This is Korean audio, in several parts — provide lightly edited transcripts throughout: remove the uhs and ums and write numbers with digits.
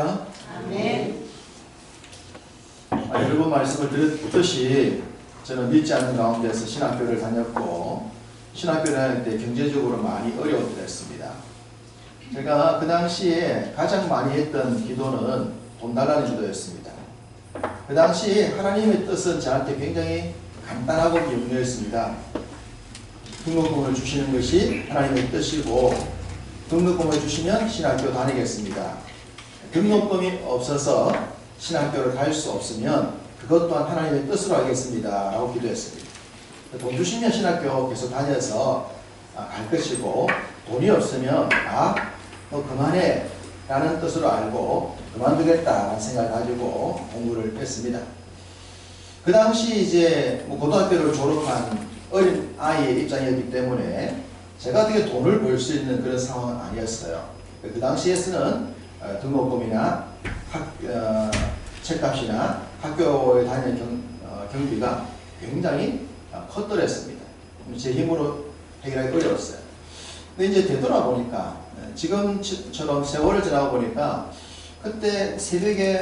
할렐루야. 아멘. 여러 번 말씀을 드렸듯이 저는 믿지 않는 가운데서 신학교를 다녔고 신학교를 다닐 때 경제적으로 많이 어려울 때였습니다. 제가 그 당시에 가장 많이 했던 기도는 돈 달라는 기도였습니다. 그 당시 하나님의 뜻은 저한테 굉장히 간단하고 명료했습니다. 등록금을 주시는 것이 하나님의 뜻이고 등록금을 주시면 신학교 다니겠습니다. 등록금이 없어서 신학교를 갈 수 없으면 그것 또한 하나님의 뜻으로 하겠습니다 라고 기도했습니다. 돈 주시면 신학교 계속 다녀서 갈 것이고 돈이 없으면 너 그만해 라는 뜻으로 알고 그만두겠다라는 생각을 가지고 공부를 했습니다. 그 당시 이제 고등학교를 졸업한 어린 아이의 입장이었기 때문에 제가 어떻게 돈을 벌 수 있는 그런 상황은 아니었어요. 그 당시에서는 등록금이나 책값이나 학교에 다니는 경비가 굉장히 컸더랬습니다. 제 힘으로 해결하기 어려웠어요. 근데 이제 되돌아보니까 지금처럼 세월을 지나고 보니까 그때 새벽에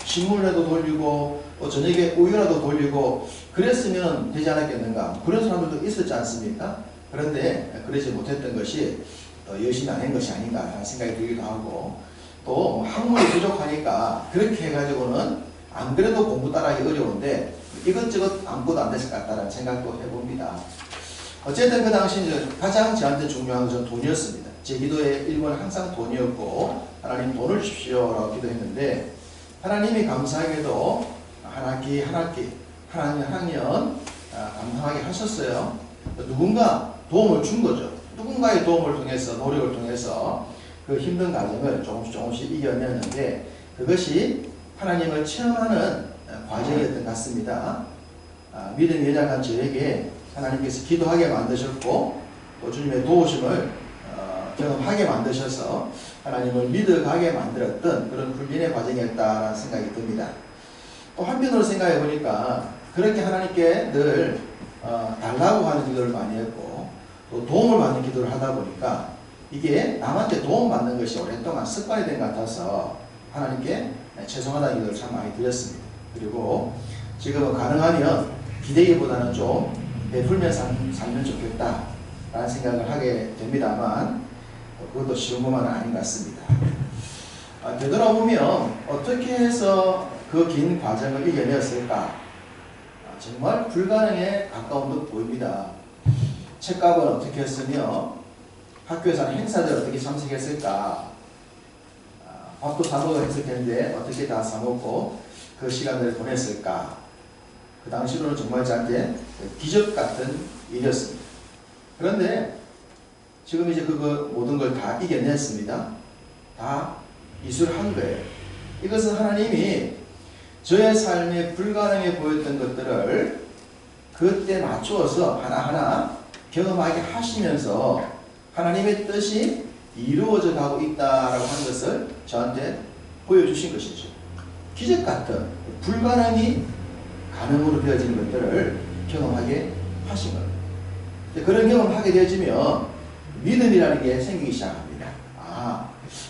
신문이라도 돌리고 저녁에 우유라도 돌리고 그랬으면 되지 않았겠는가, 그런 사람들도 있었지 않습니까? 그런데 그러지 못했던 것이 열심히 안 한 것이 아닌가 하는 생각이 들기도 하고, 또 학문이 부족하니까 그렇게 해가지고는 안 그래도 공부 따라하기 어려운데 이것저것 아무것도 안 됐을 것 같다는 생각도 해봅니다. 어쨌든 그 당시 가장 저한테 중요한 것은 돈이었습니다. 제 기도의 일부는 항상 돈이었고, 하나님 돈을 주십시오 라고 기도했는데 하나님이 감사하게도 한 학기 한 학기, 한 학년 감당하게 하셨어요. 누군가 도움을 준 거죠. 누군가의 도움을 통해서, 노력을 통해서 그 힘든 과정을 조금씩 이겨냈는데 그것이 하나님을 체험하는 과정이었던 것 같습니다. 믿음이 연약한 저에게 하나님께서 기도하게 만드셨고 또 주님의 도우심을 경험하게 만드셔서 하나님을 믿어가게 만들었던 그런 훈련의 과정이었다라는 생각이 듭니다. 또 한편으로 생각해 보니까 그렇게 하나님께 늘 달라고 하는 기도를 많이 했고 또 도움을 받는 기도를 하다 보니까 이게 남한테 도움받는 것이 오랫동안 습관이 된 것 같아서 하나님께 죄송하다는 기도를 참 많이 드렸습니다. 그리고 지금은 가능하면 기대기보다는 좀 베풀면 살면 좋겠다 라는 생각을 하게 됩니다만 그것도 쉬운 것만은 아닌 것 같습니다. 되돌아보면 어떻게 해서 그 긴 과정을 이겨냈을까? 정말 불가능에 가까운 듯 보입니다. 책값은 어떻게 했으며 학교에서 하는 행사들 어떻게 참석했을까? 밥도 사 먹어 했을 텐데 어떻게 다 사 먹고 그 시간을 보냈을까? 그 당시로는 정말 저한테 기적 같은 일이었습니다. 그런데 지금 이제 그거 모든 걸 다 이겨냈습니다. 다 이술한 거예요. 이것은 하나님이 저의 삶에 불가능해 보였던 것들을 그때 맞추어서 하나하나 경험하게 하시면서 하나님의 뜻이 이루어져 가고 있다라고 하는 것을 저한테 보여주신 것이죠. 기적 같은 불가능이 가능으로 되어지는 것들을 경험하게 하신 겁니다. 그런 경험을 하게 되어지면 믿음이라는 게 생기기 시작합니다.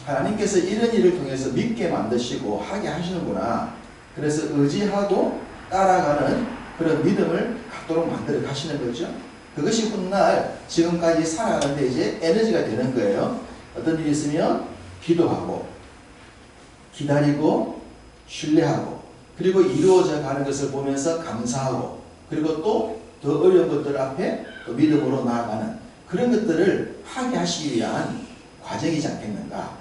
하나님께서 이런 일을 통해서 믿게 만드시고 하게 하시는구나. 그래서 의지하고 따라가는 그런 믿음을 갖도록 만들어 가시는 거죠. 그것이 훗날 지금까지 살아가는데 이제 에너지가 되는 거예요. 어떤 일이 있으면 기도하고 기다리고 신뢰하고 그리고 이루어져 가는 것을 보면서 감사하고 그리고 또 더 어려운 것들 앞에 또 믿음으로 나아가는 그런 것들을 하게 하시기 위한 과정이지 않겠는가.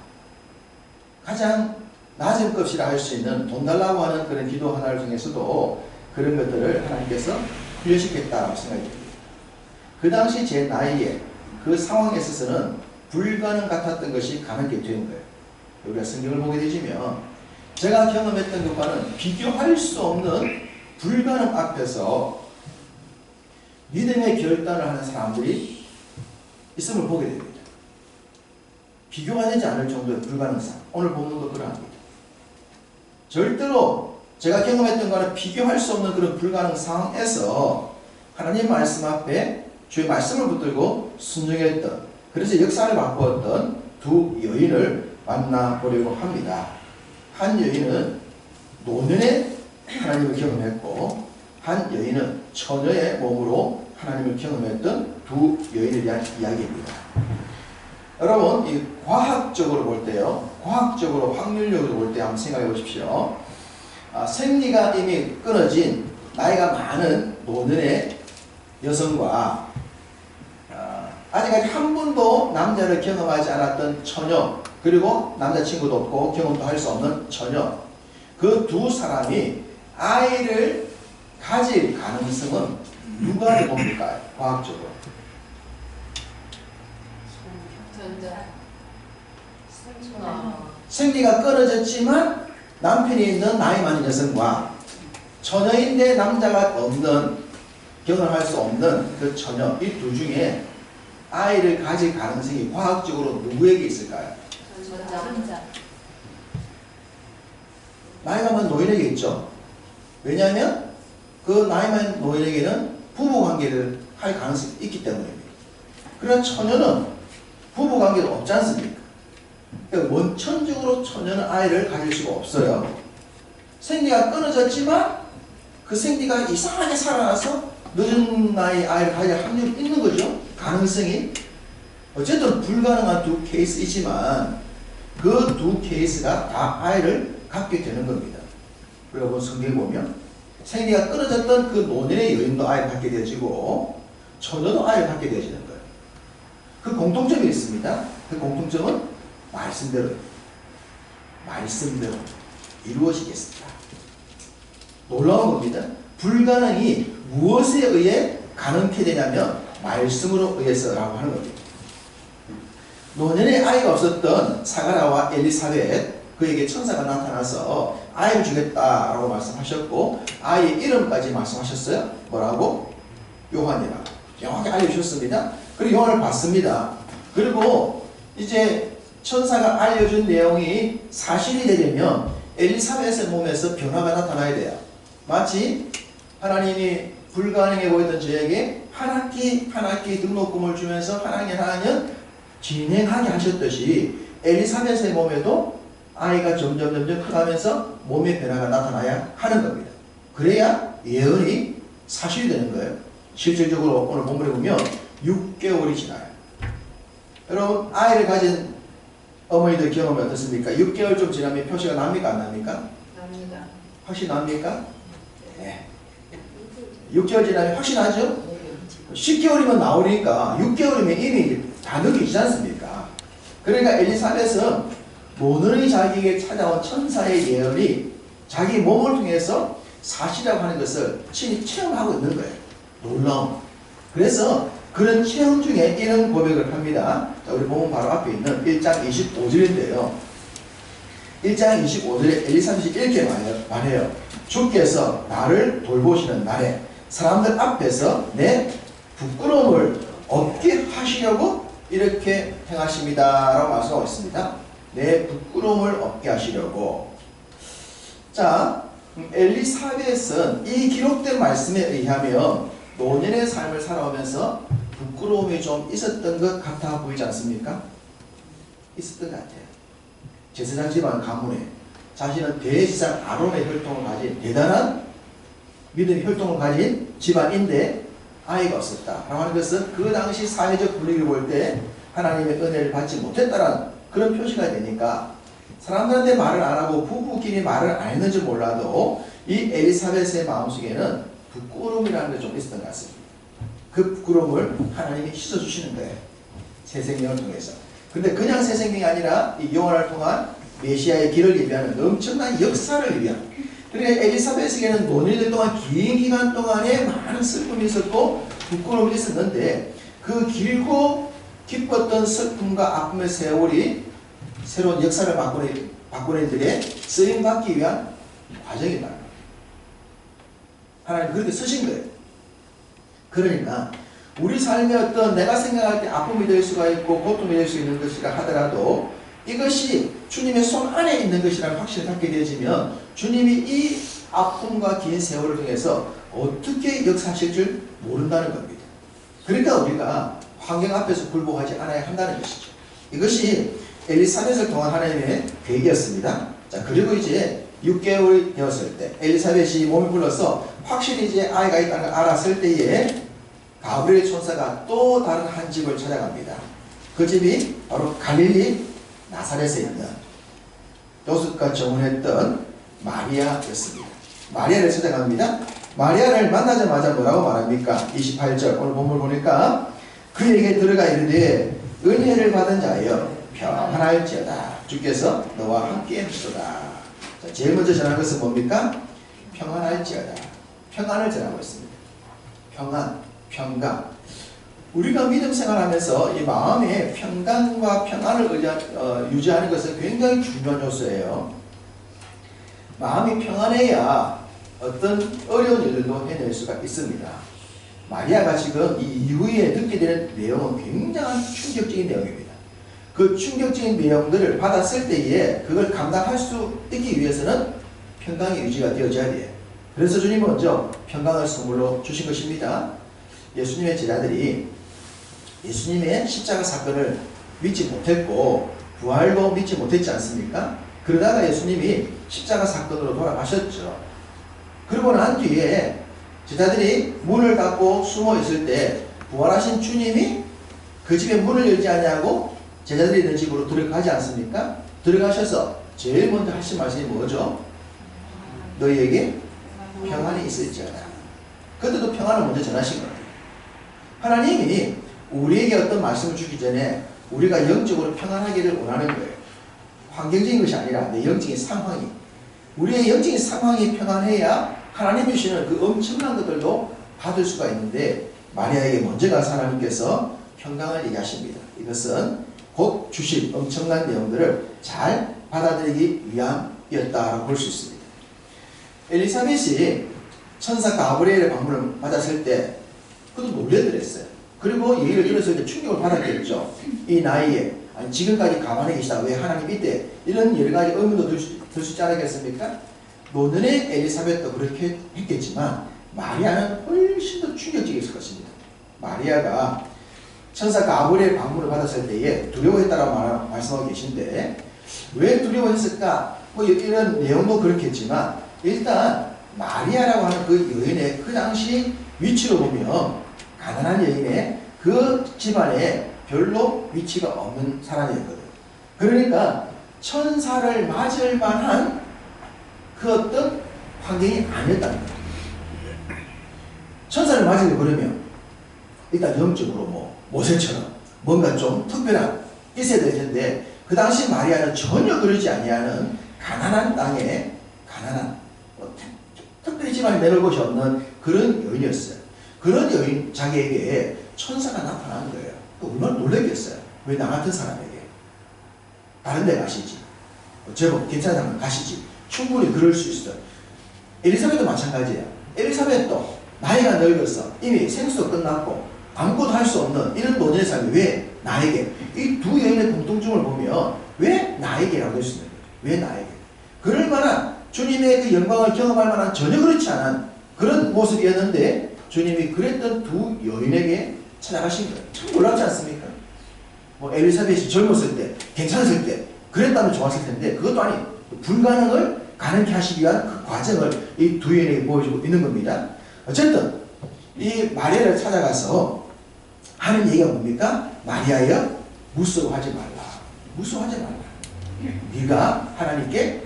가장 낮은 값이라 할 수 있는 돈 달라고 하는 그런 기도 하나를 통해서도 그런 것들을 하나님께서 훈련시켰다고 생각이 듭니다. 그 당시 제 나이에 그 상황에 있어서는 불가능 같았던 것이 가능하게 된 거예요. 우리가 성경을 보게 되시면 제가 경험했던 것과는 비교할 수 없는 불가능 앞에서 믿음의 결단을 하는 사람들이 있음을 보게 됩니다. 비교가 되지 않을 정도의 불가능성. 오늘 본문도 그러합니다. 절대로 제가 경험했던 것과는 비교할 수 없는 그런 불가능 상황에서 하나님 말씀 앞에 주의 말씀을 붙들고 순종했던, 그래서 역사를 바꾸었던 두 여인을 만나보려고 합니다. 한 여인은 노년에 하나님을 경험했고 한 여인은 처녀의 몸으로 하나님을 경험했던 두 여인에 대한 이야기입니다. 여러분, 이 과학적으로 볼 때요, 과학적으로 확률적으로 볼 때 한번 생각해 보십시오. 생리가 이미 끊어진 나이가 많은 노년의 여성과 아직까지 한 번도 남자를 경험하지 않았던 처녀, 그리고 남자친구도 없고 경험도 할 수 없는 처녀, 그 두 사람이 아이를 가질 가능성은 누가 더 높을까요? 과학적으로. 생리가 끊어졌지만 남편이 있는 나이 많은 여성과 처녀인데 남자가 없는, 결혼할 수 없는 그 처녀, 이 둘 중에 아이를 가질 가능성이 과학적으로 누구에게 있을까요? 전자. 나이가 많은 노인에게 있죠. 왜냐하면 그 나이 많은 노인에게는 부부관계를 할 가능성이 있기 때문입니다. 그러나 처녀는 부부관계도 없지 않습니까? 그러니까 원천적으로 처녀는 아이를 가질 수가 없어요. 생리가 끊어졌지만 그 생리가 이상하게 살아나서 늦은 나이 아이를 가질 확률이 있는 거죠. 가능성이. 어쨌든 불가능한 두 케이스이지만 그 두 케이스가 다 아이를 갖게 되는 겁니다. 여러분 성경에 보면 생리가 끊어졌던 그 노년의 여인도 아이를 갖게 되어지고 처녀도 아이를 갖게 되어지는 거예요. 그 공통점이 있습니다. 그 공통점은 말씀대로 이루어지겠습니다. 놀라운 겁니다. 불가능이 무엇에 의해 가능케 되냐면 말씀으로 의해서라고 하는 겁니다. 노년에 아이가 없었던 사가라와 엘리사벳, 그에게 천사가 나타나서 아이를 주겠다라고 말씀하셨고 아이의 이름까지 말씀하셨어요. 뭐라고? 요한이라고 정확히 알려주셨습니다. 그리고 요한을 봤습니다. 그리고 이제 천사가 알려준 내용이 사실이 되려면 엘리사벳의 몸에서 변화가 나타나야 돼요. 마치 하나님이 불가능해 보이던 저에게 한 학기 등록금을 주면서 한 학년 진행하게 하셨듯이 엘리사벳의 몸에도 아이가 점점 커가면서 몸의 변화가 나타나야 하는 겁니다. 그래야 예언이 사실이 되는 거예요. 실질적으로 오늘 본문에 보면 6개월이 지나요. 여러분 아이를 가진 어머니들 경험이 어떻습니까? 6개월 좀 지나면 표시가 납니까? 안 납니까? 납니다. 확실히 납니까? 네. 6개월 지나면 확실히 나죠? 10개월이면 나오니까 6개월이면 이미 다 느껴지지 않습니까? 그러니까 엘리사벳은 노년의 자기에게 찾아온 천사의 예언이 자기 몸을 통해서 사실이라고 하는 것을 친히 체험하고 있는 거예요. 놀라움. 그래서 그런 체험 중에 이런 고백을 합니다. 자, 우리 본문 바로 앞에 있는 1장 25절인데요. 1장 25절에 엘리사벳이 이렇게 말해요. 주께서 나를 돌보시는 날에 사람들 앞에서 내 부끄러움을 얻게 하시려고 이렇게 행하십니다. 라고 말씀하고 있습니다. 내 부끄러움을 얻게 하시려고. 자, 엘리사벳은 이 기록된 말씀에 의하면 노년의 삶을 살아오면서 부끄러움이 좀 있었던 것 같아 보이지 않습니까? 있었던 것 같아요. 제사장 집안 가문에 자신은 대제사장 아론의 혈통을 가진 대단한 믿음의 혈통을 가진 집안인데 아이가 없었다라고 하는 것은 그 당시 사회적 분위기를 볼 때 하나님의 은혜를 받지 못했다는 그런 표시가 되니까 사람들한테 말을 안 하고 부부끼리 말을 안 했는지 몰라도 이 엘리사벳의 마음속에는 부끄러움이라는 게 좀 있었던 것 같습니다. 그 부끄러움을 하나님이 씻어주시는 거예요. 새 생명을 통해서. 근데 그냥 새 생명이 아니라 이 요한을 통한 메시아의 길을 예비하는 엄청난 역사를 예비하는. 그러니까 엘리사벳에게는 노년들 동안 긴 기간 동안에 많은 슬픔이 있었고 부끄러움이 있었는데 그 길고 기뻤던 슬픔과 아픔의 세월이 새로운 역사를 바꾸는 들에 쓰임받기 위한 과정이다. 하나님 그렇게 쓰신 거예요. 그러니까 우리 삶에 어떤 내가 생각할 때 아픔이 될 수가 있고 고통이 될 수 있는 것이라 하더라도 이것이 주님의 손 안에 있는 것이라는 확신을 갖게 되어지면 주님이 이 아픔과 긴 세월을 통해서 어떻게 역사하실 줄 모른다는 겁니다. 그러니까 우리가 환경 앞에서 굴복하지 않아야 한다는 것이죠. 이것이 엘리사벳을 통한 하나님의 계획이었습니다. 자, 그리고 이제 6개월이 되었을 때 엘리사벳이 몸을 불러서 확실히 이제 아이가 있다는 걸 알았을 때에 가브리엘 천사가 또 다른 한 집을 찾아갑니다. 그 집이 바로 갈릴리 나사렛에 있는 요셉과 정혼했던 마리아였습니다. 마리아를 찾아갑니다. 마리아를 만나자마자 뭐라고 말합니까? 28절 오늘 본문 보니까 그에게 들어가 이르되 은혜를 받은 자여 평안할지어다. 주께서 너와 함께 하시도다. 제일 먼저 전한 것은 뭡니까? 평안할지어다. 평안을 전하고 있습니다. 평안, 평강. 우리가 믿음 생활하면서 이 마음의 평강과 평안을 유지하는 것은 굉장히 중요한 요소예요. 마음이 평안해야 어떤 어려운 일들도 해낼 수가 있습니다. 마리아가 지금 이 이후에 듣게 되는 내용은 굉장한 충격적인 내용입니다. 그 충격적인 내용들을 받았을 때에 그걸 감당할 수 있기 위해서는 평강이 유지가 되어져야 돼요. 그래서 주님은 먼저 평강을 선물로 주신 것입니다. 예수님의 제자들이 예수님의 십자가 사건을 믿지 못했고 부활도 믿지 못했지 않습니까? 그러다가 예수님이 십자가 사건으로 돌아가셨죠. 그러고 난 뒤에 제자들이 문을 닫고 숨어 있을 때 부활하신 주님이 그 집에 문을 열지 않냐고 제자들이 있는 집으로 들어가지 않습니까? 들어가셔서 제일 먼저 하신 말씀이 뭐죠? 너희에게 평안이 있을지어다. 그때도 평안을 먼저 전하신 거예요. 하나님이 우리에게 어떤 말씀을 주기 전에 우리가 영적으로 평안하기를 원하는 거예요. 환경적인 것이 아니라 내 영적인 상황이, 우리의 영적인 상황이 평안해야 하나님이 주시는 그 엄청난 것들도 받을 수가 있는데 마리아에게 먼저 가서 하나님께서 평강을 얘기하십니다. 이것은 곧 주실 엄청난 내용들을 잘 받아들이기 위함이었다고 볼 수 있습니다. 엘리사벳이 천사 가브리엘의 방문을 받았을 때 그도 놀래더랬어요. 그리고 얘기를 들었을 때 충격을 받았겠죠. 이 나이에 아니 지금까지 가만히 계시다 왜 하나님 이때 이런 여러 가지 의문도 들 수 있지 않았겠습니까? 노년의 엘리사벳도 그렇게 했겠지만 마리아는 훨씬 더 충격적이었을 것입니다. 마리아가 천사 가브리엘 방문을 받았을 때에 두려워했다라고 말씀하고 계신데 왜 두려워했을까? 뭐 이런 내용도 그렇겠지만 일단 마리아라고 하는 그 여인의 그 당시 위치로 보면 가난한 여인의 그 집안에 별로 위치가 없는 사람이었거든요. 그러니까 천사를 맞을 만한 그 어떤 환경이 아니었다는 거예요. 천사를 맞으려고 그러면 일단 영적으로 뭐 모세처럼 뭔가 좀 특별한 있어야 될 텐데 그 당시 마리아는 전혀 그러지 아니하는 가난한 땅에 가난한 특별히 집안에 내놓을 곳이 없는 그런 여인이었어요. 그런 여인 자기에게 천사가 나타나는 거예요. 얼마나 놀랐겠어요. 왜 나 같은 사람에게 다른 데 가시지 제법 괜찮은 사람 가시지 충분히 그럴 수 있어요. 엘리사벳도 마찬가지예요. 엘리사벳도 나이가 늙어서 이미 생수도 끝났고 아무것도 할 수 없는 이런 노년의 사람이 왜 나에게 이 두 여인의 공통점을 보면 왜 나에게라고 할 수 있는 거예요. 왜 나에게 그럴 만한 주님의 그 영광을 경험할 만한 전혀 그렇지 않은 그런 모습이었는데 주님이 그랬던 두 여인에게 찾아가신 거예요. 참 놀랍지 않습니까? 뭐 엘리사벳이 젊었을 때 괜찮았을 때 그랬다면 좋았을 텐데 그것도 아니 불가능을 가능케 하시기 위한 그 과정을 이 두 여인에게 보여주고 있는 겁니다. 어쨌든 이 마리아를 찾아가서 하는 얘기가 뭡니까? 마리아여 무서워하지 말라. 무서워하지 말라. 네가 하나님께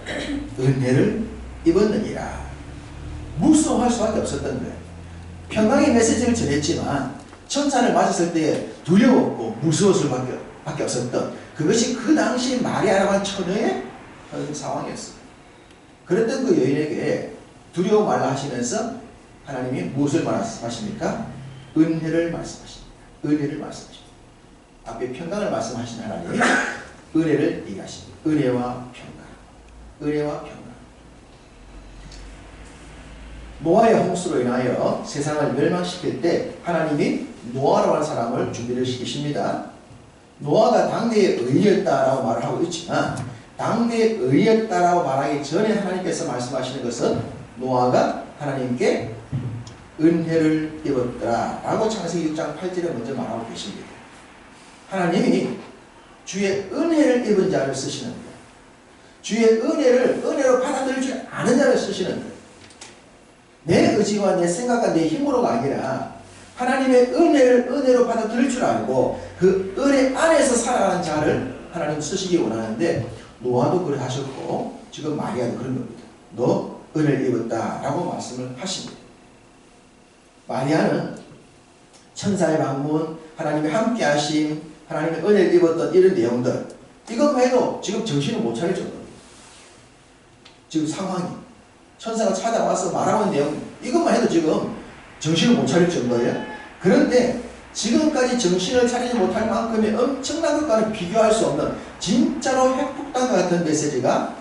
은혜를 입었느니라. 무서워할 수밖에 없었던 거예요. 평강의 메시지를 전했지만 천사를 맞았을 때 두려웠고 무서웠을 수밖에 없었던 그것이 그 당시 마리아라고 한 처녀의 상황이었어요. 그랬던 그 여인에게 두려워 말라 하시면서 하나님이 무엇을 말씀하십니까? 은혜를 말씀하십니다. 은혜를 말씀하십니다. 앞에 평강을 말씀하신 하나님이 은혜를 얘기하십니다. 은혜와 평강. 은혜와 평강. 노아의 홍수로 인하여 세상을 멸망시킬 때 하나님이 노아라고 하는 사람을 준비를 시키십니다. 노아가 당대의 의였다라고 말을 하고 있지만 당대의 의였다라고 말하기 전에 하나님께서 말씀하시는 것은 노아가 하나님께 은혜를 입었더라 라고 창세기 6장 8절에 먼저 말하고 계십니다. 하나님이 주의 은혜를 입은 자를 쓰시는 거예요. 주의 은혜를 은혜로 받아들일 줄 아는 자를 쓰시는 거예요. 내 의지와 내 생각과 내 힘으로가 아니라 하나님의 은혜를 은혜로 받아들일 줄 알고 그 은혜 안에서 살아가는 자를 하나님 쓰시기 원하는데, 노아도 그래 하셨고 지금 마리아도 그런 겁니다. 너 은혜를 입었다 라고 말씀을 하십니다. 마리아는 천사의 방문, 하나님의 함께 하심, 하나님의 은혜를 입었던 이런 내용들, 이것만 해도 지금 정신을 못 차릴 정도입니다. 지금 상황이 천사가 찾아와서 말하는 내용, 이것만 해도 지금 정신을 못 차릴 정도예요. 그런데 지금까지 정신을 차리지 못할 만큼의 엄청난 것과는 비교할 수 없는 진짜로 핵폭탄과 같은 메시지가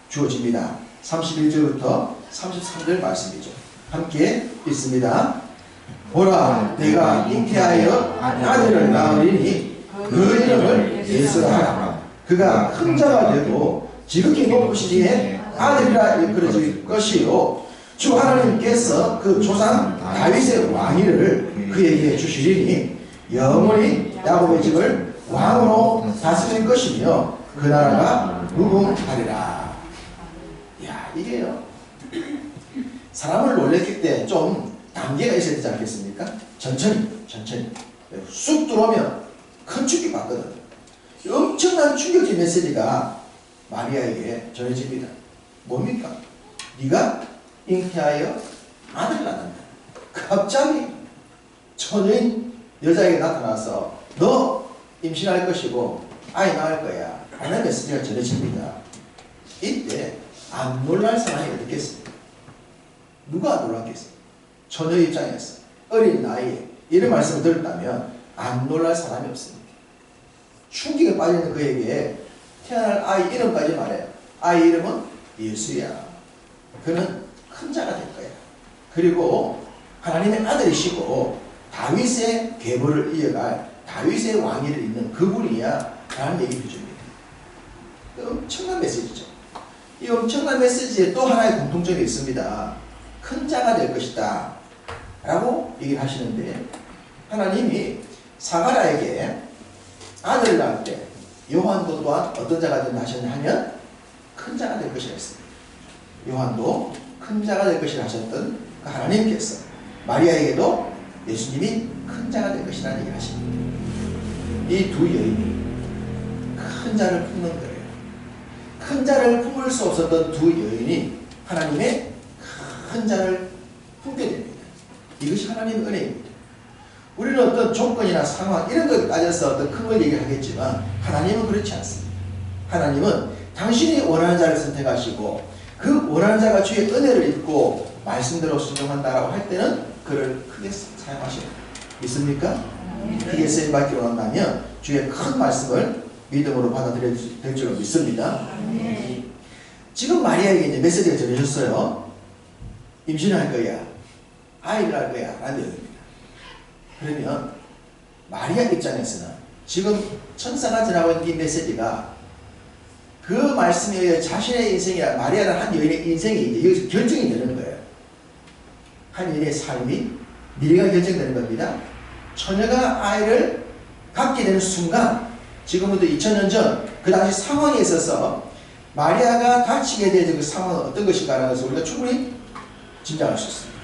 주어집니다. 31절부터 33절 말씀이죠. 함께 읽습니다. 보라, 내가 잉태하여 아들을 낳으리니 그 이름을 예수라 하라. 그가 큰 자가 되고 지극히 높으시기에 아들이라 일컬어질 것이요, 주 하나님께서 그 조상 다윗의 왕위를 그에게 주시리니 영원히 야곱의 집을 왕으로 다스릴 것이며 그 나라가 무궁하리라. 야, 이게요, 사람을 놀랬을 때 좀 단계가 있어야 되지 않겠습니까? 천천히 쑥 들어오면 큰 충격 받거든요. 엄청난 충격적인 메시지가 마리아에게 전해집니다. 뭡니까? 네가 잉태하여 아들을 낳는다. 갑자기 처녀인 여자에게 나타나서 너 임신할 것이고 아이 낳을 거야 라는 메시지가 전해집니다. 이때 안 놀랄 사람이 어딨겠습니까? 누가 안 놀랐겠어요? 처녀 입장에서 어린 나이에 이런 말씀을 들었다면 안 놀랄 사람이 없습니다. 충격에 빠지는 그에게 태어날 아이 이름까지 말해요. 아이 이름은 예수야. 그는 큰 자가 될 거야. 그리고 하나님의 아들이시고 다윗의 계보를 이어갈 다윗의 왕위를 잇는 그분이야 라는 얘기를 해줍니다. 엄청난 메시지죠. 이 엄청난 메시지에 또 하나의 공통점이 있습니다. 큰 자가 될 것이다 라고 얘기를 하시는데, 하나님이 사가랴에게 아들을 낳을 때 요한도 또한 어떤 자가 된다 하셨냐 하면 큰 자가 될 것이라 했습니다. 요한도 큰 자가 될 것이라 하셨던 그 하나님께서 마리아에게도 예수님이 큰 자가 될 것이라는 얘기를 하십니다. 이 두 여인이 큰 자를 품는 거예요. 큰 자를 품을 수 없었던 두 여인이 하나님의 큰 자를 품게 됩니다. 이것이 하나님의 은혜입니다. 우리는 어떤 조건이나 상황 이런 걸 따져서 어떤 큰 걸 얘기하겠지만 하나님은 그렇지 않습니다. 하나님은 당신이 원하는 자를 선택하시고 그 원하는 자가 주의 은혜를 입고 말씀대로 순종한다라고 할 때는 그를 크게 사용하십니다. 믿습니까? 크게 쓰임받기 원한다면 주의 큰 말씀을 믿음으로 받아들여야 될 줄로 믿습니다. 지금 마리아에게 이제 메시지가 전해졌어요. 임신할 거야, 아이를 할 거야 라는 내용입니다. 그러면 마리아 입장에서는 지금 천사가 전하고 있는 이 메시지가 그 말씀에 의해 자신의 인생이나 마리아는 한 여인의 인생이 이제 여기서 결정이 되는 거예요. 한 여인의 삶이 미래가 결정되는 겁니다. 처녀가 아이를 갖게 되는 순간, 지금부터 2000년 전 그 당시 상황에 있어서 마리아가 닥치게 될 그 상황은 어떤 것인가라는 것을 우리가 충분히 짐작할 수 있습니다.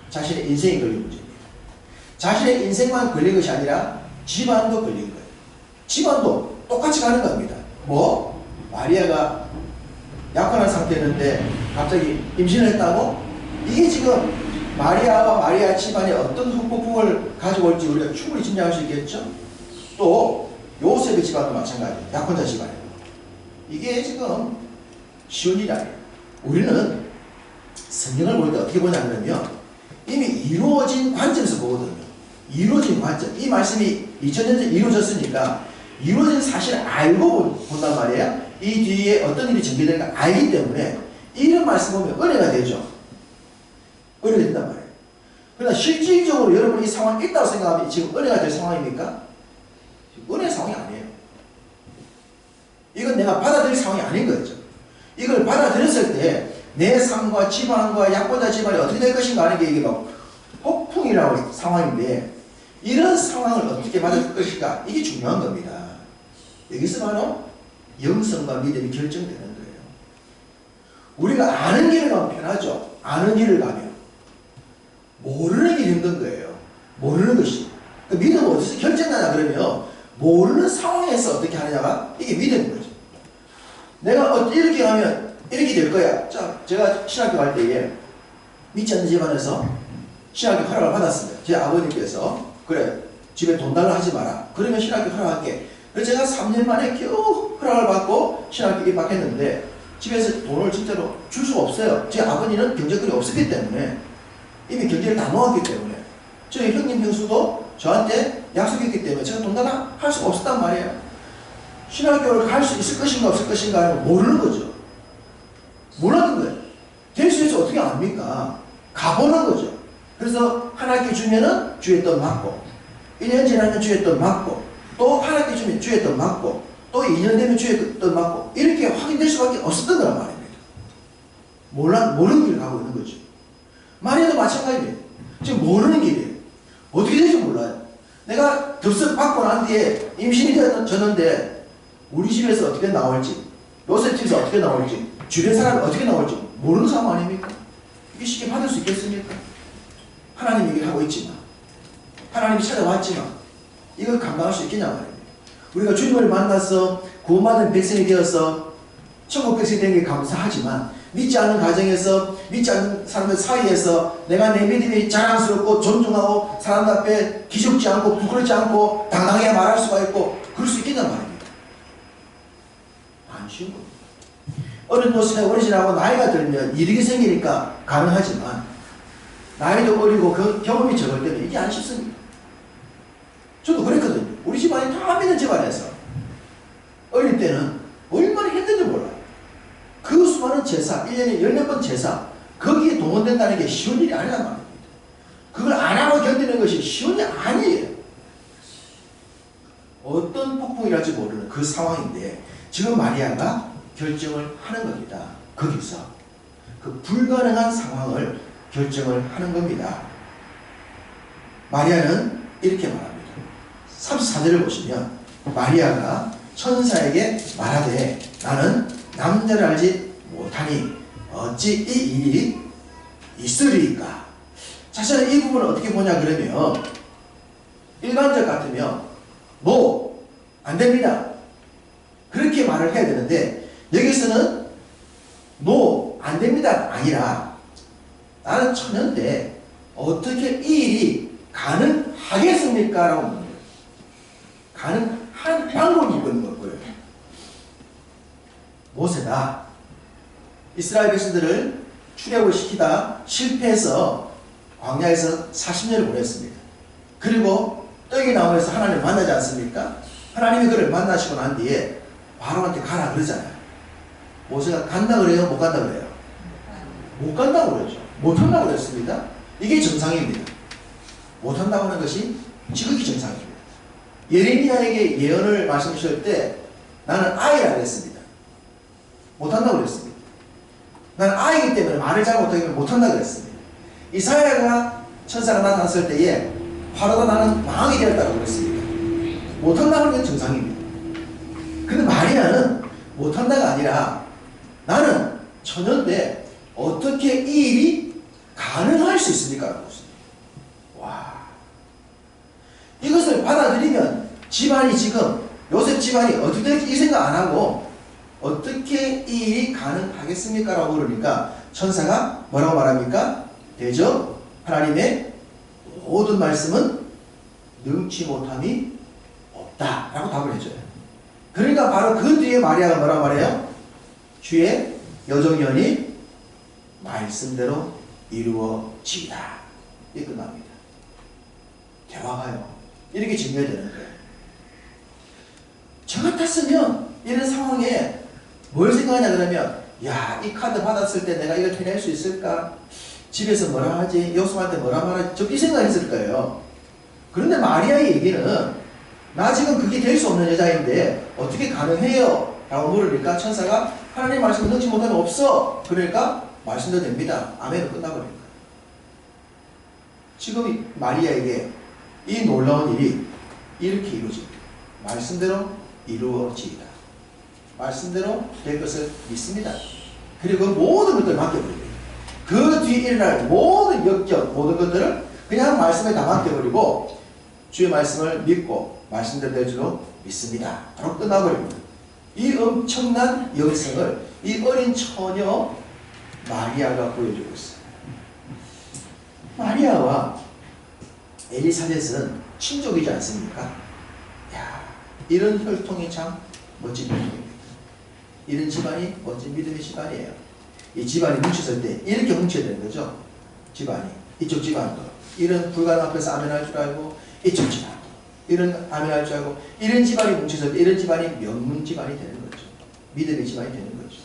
자신의 인생이 걸린 문제입니다. 자신의 인생만 걸린 것이 아니라 집안도 걸린 거예요. 집안도 똑같이 가는 겁니다. 뭐? 마리아가 약혼한 상태였는데 갑자기 임신을 했다고? 이게 지금 마리아와 마리아 집안에 어떤 후폭풍을 가지고 올지 우리가 충분히 짐작할 수 있겠죠? 또 요셉의 집안도 마찬가지예요. 약혼자 집안이에요. 이게 지금 쉬운 일이 아니에요. 우리는 성경을 볼 때 어떻게 보냐면 이미 이루어진 관점에서 보거든요. 이루어진 관점. 이 말씀이 2000년 전에 이루어졌으니까 이루어진 사실을 알고 본단 말이에요. 이 뒤에 어떤 일이 전개될까 알기 때문에 이런 말씀 보면 은혜가 되죠. 은혜가 된단 말이에요. 그러나 실질적으로 여러분이 이 상황이 있다고 생각하면 지금 은혜가 될 상황입니까? 은혜의 상황이 아니에요. 이건 내가 받아들일 상황이 아닌 거죠. 이걸 받아들였을 때 내 삶과 집안과 약혼자 집안이 어떻게 될 것인가 하는 게 이게 막 폭풍이라고 상황인데, 이런 상황을 어떻게 받아들일 것인가, 이게 중요한 겁니다. 여기서 바로 영성과 믿음이 결정되는 거예요. 우리가 아는 길을 가면 편하죠. 아는 길을 가면. 모르는 길이 힘든 거예요. 모르는 것이. 그 믿음은 어디서 결정나냐 그러면 모르는 상황에서 어떻게 하느냐가 이게 믿음인 거죠. 내가 이렇게 하면 이렇게 될 거야. 자, 제가 신학교 갈 때에 믿지 않는 집안에서 신학교 허락을 받았습니다. 제 아버님께서 그래 집에 돈 달라 하지 마라. 그러면 신학교 허락할게. 그래서 제가 3년 만에 겨우 허락을 받고 신학교 입학했는데 집에서 돈을 진짜로 줄 수가 없어요. 제 아버지는 경제권이 없었기 때문에 이미 경제를 다 놓았기 때문에 저희 형님 형수도 저한테 약속했기 때문에 제가 돈 달라 할 수가 없었단 말이에요. 신학교를 갈 수 있을 것인가 없을 것인가 모르는 거죠. 몰랐던 거예요. 될 수 있어 어떻게 압니까? 가보는 거죠. 그래서 한 학기 주면은 주에 돈 맞고 1년 지나면 주에 돈 맞고 또 한 학기 주면 주에 돈 맞고 또 2년 되면 주에 돈 맞고 이렇게 확인될 수밖에 없었던 거란 말입니다. 모르는 길을 가고 있는 거죠. 마리아도 마찬가지예요. 지금 모르는 길이에요. 어떻게 될지 몰라요. 내가 덥석 받고 난 뒤에 임신이 되었는데 우리 집에서 어떻게 나올지 요셉 집에서 어떻게 나올지 주변 사람이 어떻게 나올지 모르는 상황 아닙니까? 이게 쉽게 받을 수 있겠습니까? 하나님 얘기를 하고 있지만 하나님이 찾아왔지만 이걸 감당할 수 있겠냐 말입니다. 우리가 주님을 만나서 구원받은 백성이 되어서 천국 백성이 된 게 감사하지만 믿지 않는 가정에서 믿지 않는 사람들 사이에서 내가 내 믿음이 자랑스럽고 존중하고 사람 앞에 기죽지 않고 부끄럽지 않고 당당하게 말할 수가 있고 그럴 수 있겠냐 말입니다. 안 쉬운 겁니다. 어른도 세월이 지나고 나이가 들면 일이 생기니까 가능하지만 나이도 어리고 그 경험이 적을 때는 이게 안 쉽습니다. 저도 그랬거든요. 우리 집안이 다 믿는 집안에서 어릴 때는 얼마나 힘든지 몰라요. 그 수많은 제사, 1년에 14번 제사 거기에 동원된다는 게 쉬운 일이 아니란 말입니다. 그걸 안 하고 견디는 것이 쉬운 일이 아니에요. 어떤 폭풍이랄지 모르는 그 상황인데 지금 마리아가 결정을 하는 겁니다. 거기서 그 불가능한 상황을 결정을 하는 겁니다. 마리아는 이렇게 말합니다. 34절을 보시면 마리아가 천사에게 말하되 나는 남자를 알지 못하니 어찌 이 일이 있으리까. 자신은 이 부분을 어떻게 보냐 그러면 일반적 같으면 안 됩니다. 그렇게 말을 해야 되는데 여기서는 안 됩니다가 아니라 나는 처녀인데 어떻게 이 일이 가능하겠습니까? 라고 묻는 거예요. 가능한 방법이 있는 거고요. 모세가 이스라엘 백성들을 출애굽을 시키다 실패해서 광야에서 40년을 보냈습니다. 그리고 떡이 나무에서 하나님을 만나지 않습니까? 하나님이 그를 만나시고 난 뒤에 바로한테 가라 그러잖아요. 모세가 간다 그래요? 못 간다 그래요? 못 간다고 그러죠. 못 한다고 그랬습니다. 이게 정상입니다. 못 한다고 하는 것이 지극히 정상입니다. 예레미야에게 예언을 말씀하실 때 나는 아이라 그랬습니다. 못 한다고 그랬습니다. 나는 아이기 때문에 말을 잘 못하기 때문에 못 한다고 그랬습니다. 이사야가 천사가 나타났을 때에 바로가 나는 왕이 되었다고 그랬습니다. 못 한다고 하는 건 정상입니다. 근데 마리아는 못 한다가 아니라 나는 처녀인데 어떻게 이 일이 가능할 수 있습니까? 라고 했습니다. 와. 이것을 받아들이면 집안이 지금 요셉 집안이 어떻게 될지 이 생각 안 하고 어떻게 이 일이 가능하겠습니까? 라고 그러니까 천사가 뭐라고 말합니까? 대저 하나님의 모든 말씀은 능치 못함이 없다 라고 답을 해줘요. 그러니까 바로 그 뒤에 마리아가 뭐라고 말해요? 주의 여정연이 말씀대로 이루어지이다. 이게 끝납니다. 대화가요. 이렇게 증명되는 거예요. 저 같았으면 이런 상황에 뭘 생각하냐 그러면 야, 이 카드 받았을 때 내가 이걸 해낼 수 있을까? 집에서 뭐라 하지? 요셉한테 뭐라 말하지? 저 이 생각했을 거예요. 그런데 마리아의 얘기는 나 지금 그게 될 수 없는 여자인데 어떻게 가능해요? 라고 물으니까 천사가 하나님 말씀 넣지 못하면 없어. 그러니까 말씀도 됩니다. 아멘으로 끝나버린 거예요. 지금 마리아에게 이 놀라운 일이 이렇게 이루어집니다. 말씀대로 이루어지이다. 말씀대로 될 것을 믿습니다. 그리고 그 모든 것들을 맡겨버립니다. 그 뒤에 일어날 모든 역경, 모든 것들을 그냥 말씀에 다 맡겨버리고 주의 말씀을 믿고 말씀대로 될 줄로 믿습니다. 바로 끝나버립니다. 이 엄청난 영성을 이 어린 처녀 마리아가 보여주고 있어요. 마리아와 엘리사벳은 친족이지 않습니까? 야, 이런 혈통이 참 멋진 혈통입니다. 이런 집안이 멋진 믿음의 집안이에요. 이 집안이 뭉쳤을 때 이렇게 뭉쳐야 되는 거죠. 집안이. 이쪽 집안도 이런 불가능 앞에서 아멘할 줄 알고, 이쪽 집안도 이런 아멘할 줄 알고, 이런 집안이 뭉쳤을 때 이런 집안이 명문 집안이 되는 거죠. 믿음의 집안이 되는 거죠.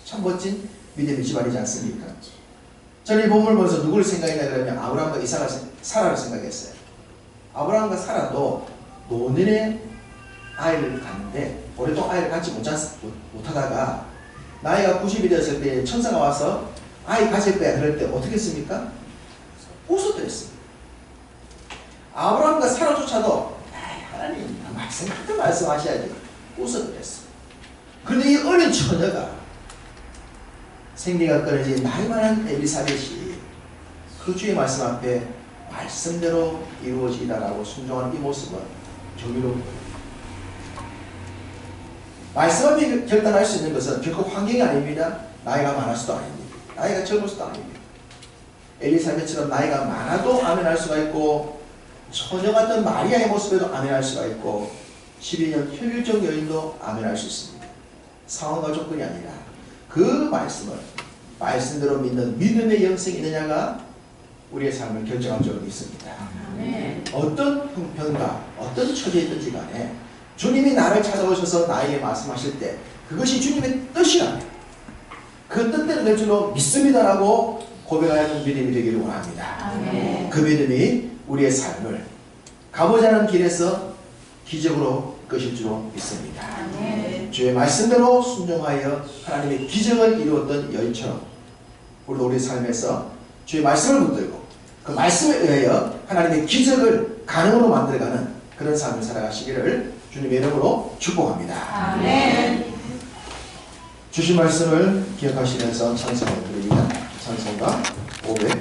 참 멋진 믿음의 집안이지 않습니까? 저는 이 본문을 보면서 누구를 생각했냐 그러면 아브라함과 이삭을, 사라를 생각했어요. 아브라함과 사라도 노년에 아이를 갖는데 오랫동안 아이를 갖지 못하다가 나이가 90이 되었을 때 천사가 와서 아이 가질 거야 그럴 때 어떻게 했습니까? 웃어드렸습니다. 아브라함과 사라조차도 하나님 말씀하셔야지 웃어드렸어요. 그런데 이 어린 처녀가 생리가 끊어진 나이 많은 엘리사벳이 그 주의 말씀 앞에 말씀대로 이루어지다라고 순종하는 이 모습은 경이로운 거예요. 말씀 앞에 결단할 수 있는 것은 결코 환경이 아닙니다. 나이가 많아서도 아닙니다. 나이가 적어서도 아닙니다. 엘리사벳처럼 나이가 많아도 아멘할 수가 있고, 처녀 같은 마리아의 모습에도 아멘할 수가 있고, 12년 혈육적 여인도 아멘할 수 있습니다. 상황과 조건이 아니라 그 말씀을 말씀대로 믿는 믿음의 영성이 있느냐가 우리의 삶을 결정할 줄로 믿습니다. 어떤 형편과 어떤 처지에 있든지 간에 주님이 나를 찾아오셔서 나에게 말씀하실 때 그것이 주님의 뜻이라면 그 뜻대로 될 줄로 믿습니다라고 고백하는 믿음이 되기를 원합니다. 그 믿음이 우리의 삶을 가보지 않은 길에서 기적으로 이끄실 줄로 믿습니다. 주의 말씀대로 순종하여 하나님의 기적을 이루었던 여인처럼 우리도 우리 삶에서 주의 말씀을 붙들고 그 말씀에 의하여 하나님의 기적을 가능으로 만들어가는 그런 삶을 살아가시기를 주님의 이름으로 축복합니다. 아멘. 주신 말씀을 기억하시면서 찬송을 드립니다. 찬송가 500